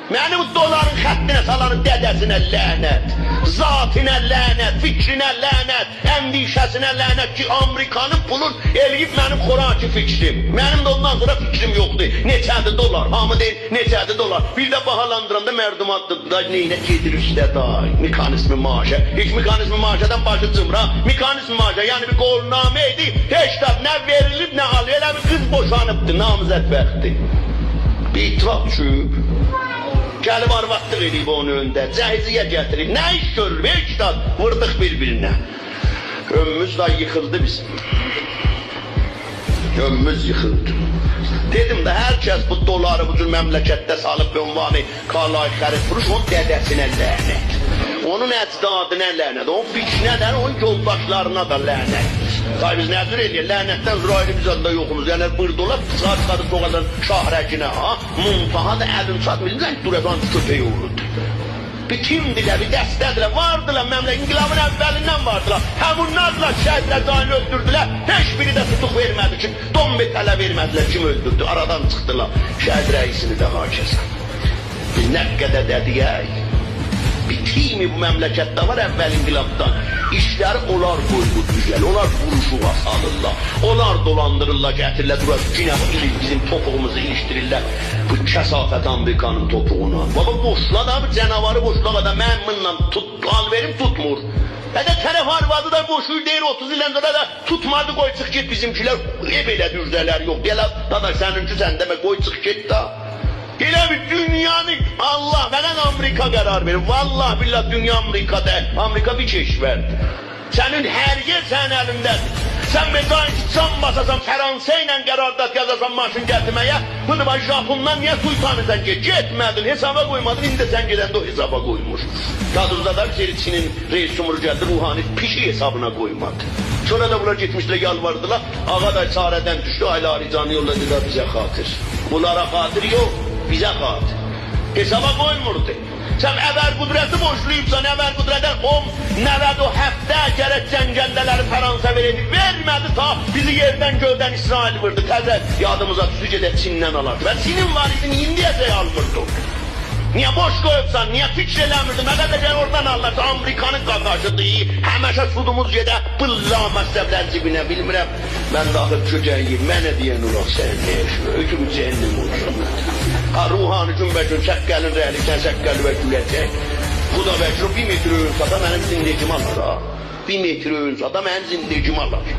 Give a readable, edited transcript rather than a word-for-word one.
Mənim doların xəttinə salanın dədəsinə lənət, zatına lənət, fikrinə lənət, əndişəsinə lənət ki, Amerikanın pulun eləyib mənim xorakı fikrim. Mənim də ondan sonra fikrim yoxdur. Neçədir dolar? Hamı deyir, neçədir dolar? Bir də bahalandıranda mərdum adlıqda neynə gedir üstə day, mekanizmi maaşa. Heç mekanizmi maaşadan başı cımra, mekanizmi maaşa, yəni bir qolnamə idi, heç də nə verilib, nə alıyor, elə bir qız boşanıbdır, namizət bəxti. Bir itiraf düşüb. Gəlib arvatlıq edib onun önündə, cəhizliyə gətirib, nə iş görür, heç də vurdıq bir-birinə. Ömümüz da yıxıldı bizim. Ömümüz yıxıldı. Dedim də, hər kəs bu doları bu cür məmləkətdə salıb ünvanı kalay xərid vuruş, onun dədəsinə lənət. Onun əcdadına lənət, onun fikrinə də, onun yoldaşlarına da lənət. Tabi biz nədir eləyir, lənətdən Zürayili biz adında yoxumuz. Yəni bir dolar saat çıxadır soğadan şahrəkinə, muntaha da əlin çatmır, zənk duradan köpək olurdu. Bitimdilər, bir dəstədirlər, vardılar məmlək, inqilabın əvvəlindən vardılar. Həmunlarla şəhidlə canı öldürdülər, heç biri də tutuq vermədi ki, don metələ vermədilər, kim öldürdü, aradan çıxdılar. Şəhid rəisini də hakəsən. Biz nə qədər dədiyək, bitimi bu məmləkətdə var əvvəl inqilabdan. İşləri onlar qoyulur düzəl, onlar vuruşuğa salırlar, onlar dolandırırlar, gətirirlər, yine bizim topuğumuzu iliştirirlər. Bu kəsafət Amerikanın topuğuna. Baba boşla da, bu canavarı boşla da mənimlə al verim tutmur. Hədə tərəf arvadı da boşur deyir, 30 ildən sonra da tutmadı, qoy çıx git bizimkilər, belə dürzələr yox. Deyələr, dadaş səninki sən demə, qoy çıx git da. Elə bir dünyanı, Allah veren Amerika qərar verir. Vallahi billah dünya Amerika'da, Amerika bir keşverdir. Senin her yer senin elindədir. Sen bir can basasan, Fransa ilə qərardat yazasan maşın gətirməyə, bunu bax Japondan niye sultanısan ki? Getmədin, hesaba qoymadın, indi sən gedəndə o hesaba qoymuş. Tadımda da Çinin reis cumhurcədi ruhani pişi hesabına qoymadı. Sonra da bunlar gitmişler, yalvardılar. Ağaday çarədən düşdü, Ayla Canı yolladılar bize xatır. Bunlara xatır yok, bize xatır. Hesaba koymurdu. Sen əvvəl qudrəti boşluyubsan, əvvəl qudrətən nəvəd o həftə gərək cəngəndələri Fransa veredi. Vermədi ta bizi yerdən göldən İsrail vurdu. Təzə yadımıza düşdü gedək Çindən alardı. Və Çinin var idi, indiyəcək almırdı. Niye boş koyupsan, niye fikir eləmirdin? Məqədəcək oradan alırdı, Amerikanın qaqaşıdır. Həməşə sudumuz gedə, bılla məzəblər cibinə, bilmirəm. Mən daxil köcəyim, mənə deyən olaq sən neyəşmə, hüküm cəhənnim olsun. Ruhani gün şəkkəlin rəhlikən şəkkəli və güləcək. Xuda vəkil, 1 metr öyün sata mənim zindecim alır ha. 1 metr öyün sata mənim zindecim alır.